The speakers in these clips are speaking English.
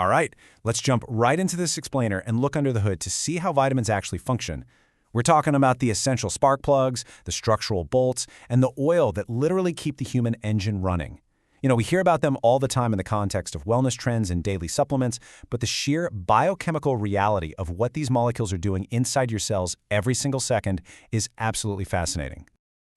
All right, let's jump right into this explainer and look under the hood to see how vitamins actually function. We're talking about the essential spark plugs, the structural bolts, and the oil that literally keep the human engine running. We hear about them all the time in the context of wellness trends and daily supplements, but the sheer biochemical reality of what these molecules are doing inside your cells every single second is absolutely fascinating.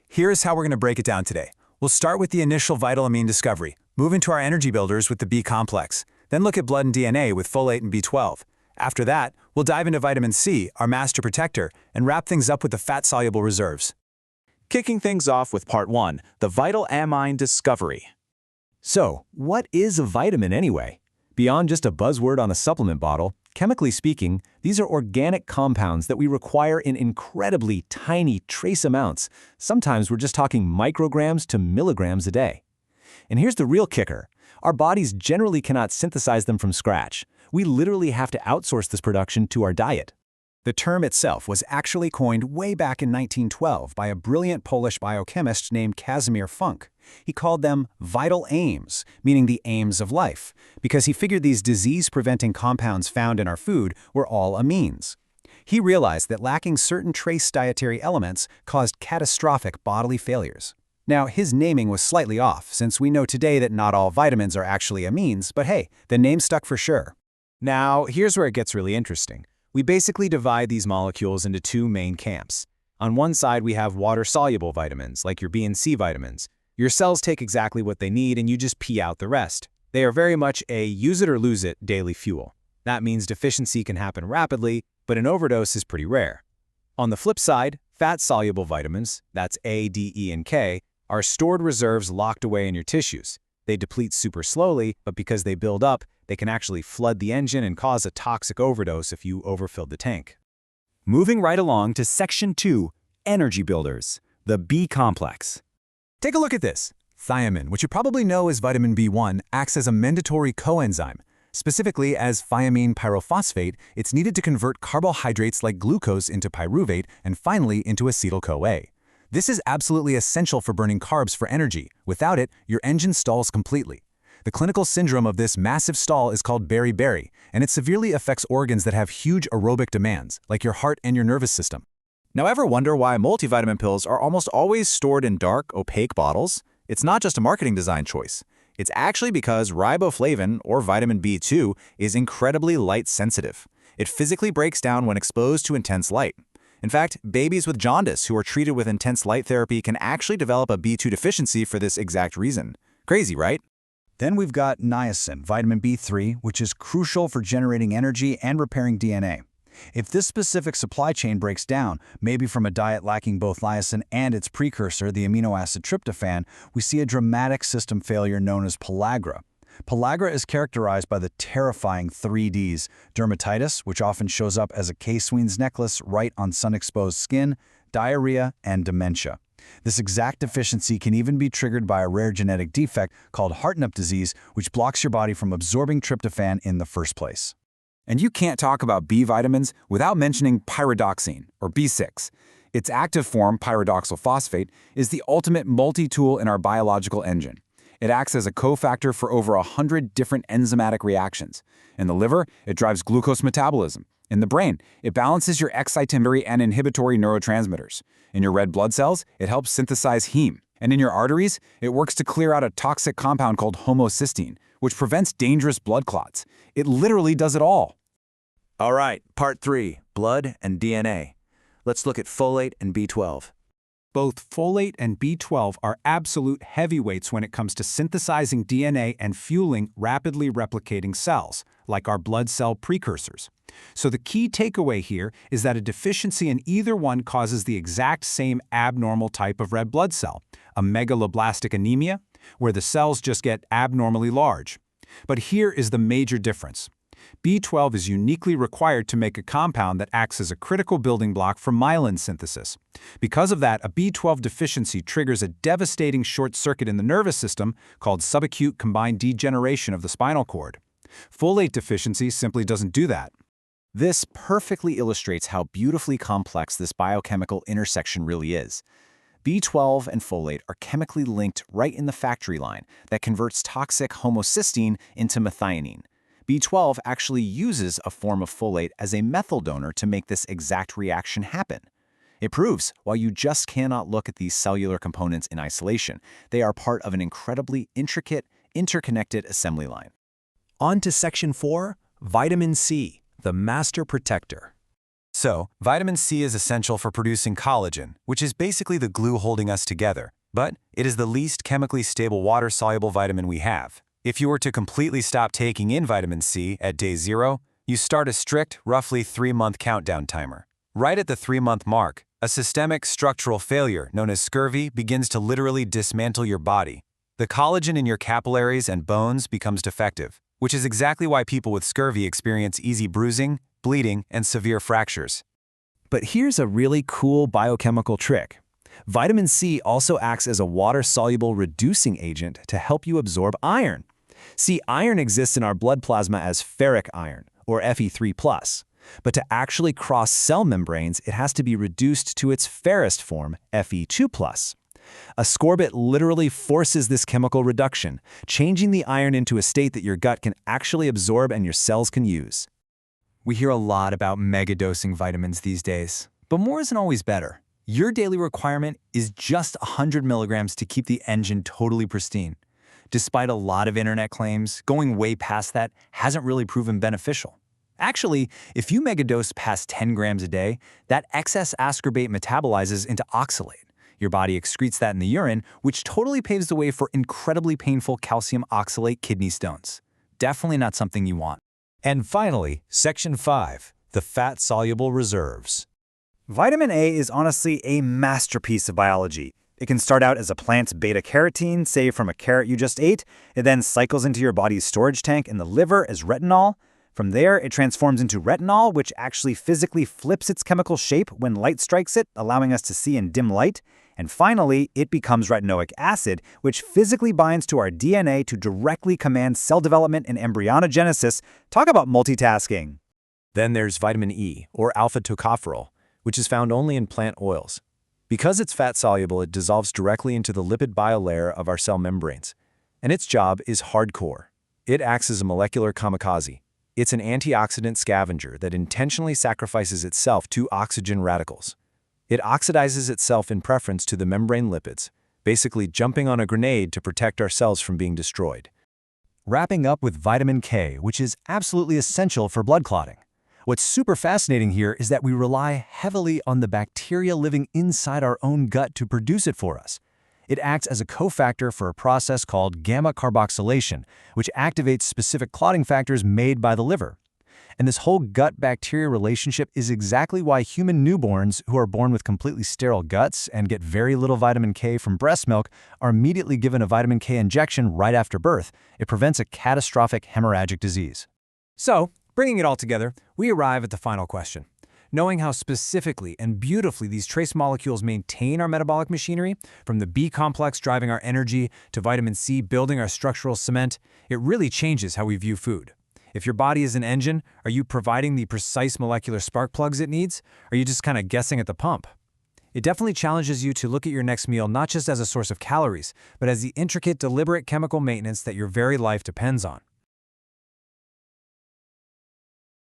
Here's how we're going to break it down today. We'll start with the initial vital amine discovery, move into our energy builders with the B complex, then look at blood and DNA with folate and B12. After that, we'll dive into vitamin C, our master protector, and wrap things up with the fat-soluble reserves. Kicking things off with Part 1, the vital amine discovery. So, what is a vitamin anyway? Beyond just a buzzword on a supplement bottle, chemically speaking, these are organic compounds that we require in incredibly tiny trace amounts. Sometimes we're just talking micrograms to milligrams a day. And here's the real kicker. Our bodies generally cannot synthesize them from scratch. We literally have to outsource this production to our diet. The term itself was actually coined way back in 1912 by a brilliant Polish biochemist named Casimir Funk. He called them vital aims, meaning the aims of life, because he figured these disease-preventing compounds found in our food were all amines. He realized that lacking certain trace dietary elements caused catastrophic bodily failures. Now, his naming was slightly off, since we know today that not all vitamins are actually amines, but hey, the name stuck for sure. Now, here's where it gets really interesting. We basically divide these molecules into two main camps. On one side, we have water-soluble vitamins, like your B and C vitamins. Your cells take exactly what they need and you just pee out the rest. They are very much a use-it-or-lose-it daily fuel. That means deficiency can happen rapidly, but an overdose is pretty rare. On the flip side, fat-soluble vitamins, that's A, D, E, and K, are stored reserves locked away in your tissues. They deplete super slowly, but because they build up, they can actually flood the engine and cause a toxic overdose if you overfilled the tank. Moving right along to Section 2, Energy Builders, the B complex. Take a look at this. Thiamine, which you probably know as vitamin B1, acts as a mandatory coenzyme. Specifically, as thiamine pyrophosphate, it's needed to convert carbohydrates like glucose into pyruvate and finally into acetyl-CoA. This is absolutely essential for burning carbs for energy. Without it, your engine stalls completely. The clinical syndrome of this massive stall is called beriberi, and it severely affects organs that have huge aerobic demands, like your heart and your nervous system. Now, ever wonder why multivitamin pills are almost always stored in dark, opaque bottles? It's not just a marketing design choice. It's actually because riboflavin, or vitamin B2, is incredibly light sensitive. It physically breaks down when exposed to intense light. In fact, babies with jaundice who are treated with intense light therapy can actually develop a B2 deficiency for this exact reason. Crazy, right? Then we've got niacin, vitamin B3, which is crucial for generating energy and repairing DNA. If this specific supply chain breaks down, maybe from a diet lacking both niacin and its precursor, the amino acid tryptophan, we see a dramatic system failure known as pellagra. Pellagra is characterized by the terrifying 3Ds: dermatitis, which often shows up as a K-Sweens necklace right on sun-exposed skin, diarrhea, and dementia. This exact deficiency can even be triggered by a rare genetic defect called Hartnup disease, which blocks your body from absorbing tryptophan in the first place. And you can't talk about B vitamins without mentioning pyridoxine, or B6. Its active form, pyridoxal phosphate, is the ultimate multi-tool in our biological engine. It acts as a cofactor for over 100 different enzymatic reactions. In the liver, it drives glucose metabolism. In the brain, it balances your excitatory and inhibitory neurotransmitters. In your red blood cells, it helps synthesize heme. And in your arteries, it works to clear out a toxic compound called homocysteine, which prevents dangerous blood clots. It literally does it all. All right, Part 3, blood and DNA. Let's look at folate and B12. Both folate and B12 are absolute heavyweights when it comes to synthesizing DNA and fueling rapidly replicating cells, like our blood cell precursors. So the key takeaway here is that a deficiency in either one causes the exact same abnormal type of red blood cell, a megaloblastic anemia, where the cells just get abnormally large. But here is the major difference. B12 is uniquely required to make a compound that acts as a critical building block for myelin synthesis. Because of that, a B12 deficiency triggers a devastating short circuit in the nervous system called subacute combined degeneration of the spinal cord. Folate deficiency simply doesn't do that. This perfectly illustrates how beautifully complex this biochemical intersection really is. B12 and folate are chemically linked right in the factory line that converts toxic homocysteine into methionine. B12 actually uses a form of folate as a methyl donor to make this exact reaction happen. It proves, while you just cannot look at these cellular components in isolation, they are part of an incredibly intricate, interconnected assembly line. On to Section 4, Vitamin C, the master protector. So, vitamin C is essential for producing collagen, which is basically the glue holding us together, but it is the least chemically stable water-soluble vitamin we have. If you were to completely stop taking in vitamin C at day 0, you start a strict, roughly 3-month countdown timer. Right at the 3-month mark, a systemic structural failure known as scurvy begins to literally dismantle your body. The collagen in your capillaries and bones becomes defective, which is exactly why people with scurvy experience easy bruising, bleeding, and severe fractures. But here's a really cool biochemical trick. Vitamin C also acts as a water-soluble reducing agent to help you absorb iron. See, iron exists in our blood plasma as ferric iron, or Fe3+. But to actually cross cell membranes, it has to be reduced to its fairest form, Fe2+. Ascorbate literally forces this chemical reduction, changing the iron into a state that your gut can actually absorb and your cells can use. We hear a lot about megadosing vitamins these days, but more isn't always better. Your daily requirement is just 100 milligrams to keep the engine totally pristine. Despite a lot of internet claims, going way past that hasn't really proven beneficial. Actually, if you megadose past 10 grams a day, that excess ascorbate metabolizes into oxalate. Your body excretes that in the urine, which totally paves the way for incredibly painful calcium oxalate kidney stones. Definitely not something you want. And finally, Section 5, the fat-soluble reserves. Vitamin A is honestly a masterpiece of biology. It can start out as a plant's beta-carotene, say from a carrot you just ate. It then cycles into your body's storage tank in the liver as retinol. From there, it transforms into retinol, which actually physically flips its chemical shape when light strikes it, allowing us to see in dim light. And finally, it becomes retinoic acid, which physically binds to our DNA to directly command cell development and embryonogenesis. Talk about multitasking. Then there's vitamin E, or alpha-tocopherol, which is found only in plant oils. Because it's fat-soluble, it dissolves directly into the lipid biolayer of our cell membranes. And its job is hardcore. It acts as a molecular kamikaze. It's an antioxidant scavenger that intentionally sacrifices itself to oxygen radicals. It oxidizes itself in preference to the membrane lipids, basically jumping on a grenade to protect our cells from being destroyed. Wrapping up with vitamin K, which is absolutely essential for blood clotting. What's super fascinating here is that we rely heavily on the bacteria living inside our own gut to produce it for us. It acts as a cofactor for a process called gamma carboxylation, which activates specific clotting factors made by the liver. And this whole gut-bacteria relationship is exactly why human newborns who are born with completely sterile guts and get very little vitamin K from breast milk are immediately given a vitamin K injection right after birth. It prevents a catastrophic hemorrhagic disease. So, bringing it all together, we arrive at the final question. Knowing how specifically and beautifully these trace molecules maintain our metabolic machinery, from the B complex driving our energy to vitamin C building our structural cement, it really changes how we view food. If your body is an engine, are you providing the precise molecular spark plugs it needs? Or are you just kind of guessing at the pump? It definitely challenges you to look at your next meal not just as a source of calories, but as the intricate, deliberate chemical maintenance that your very life depends on.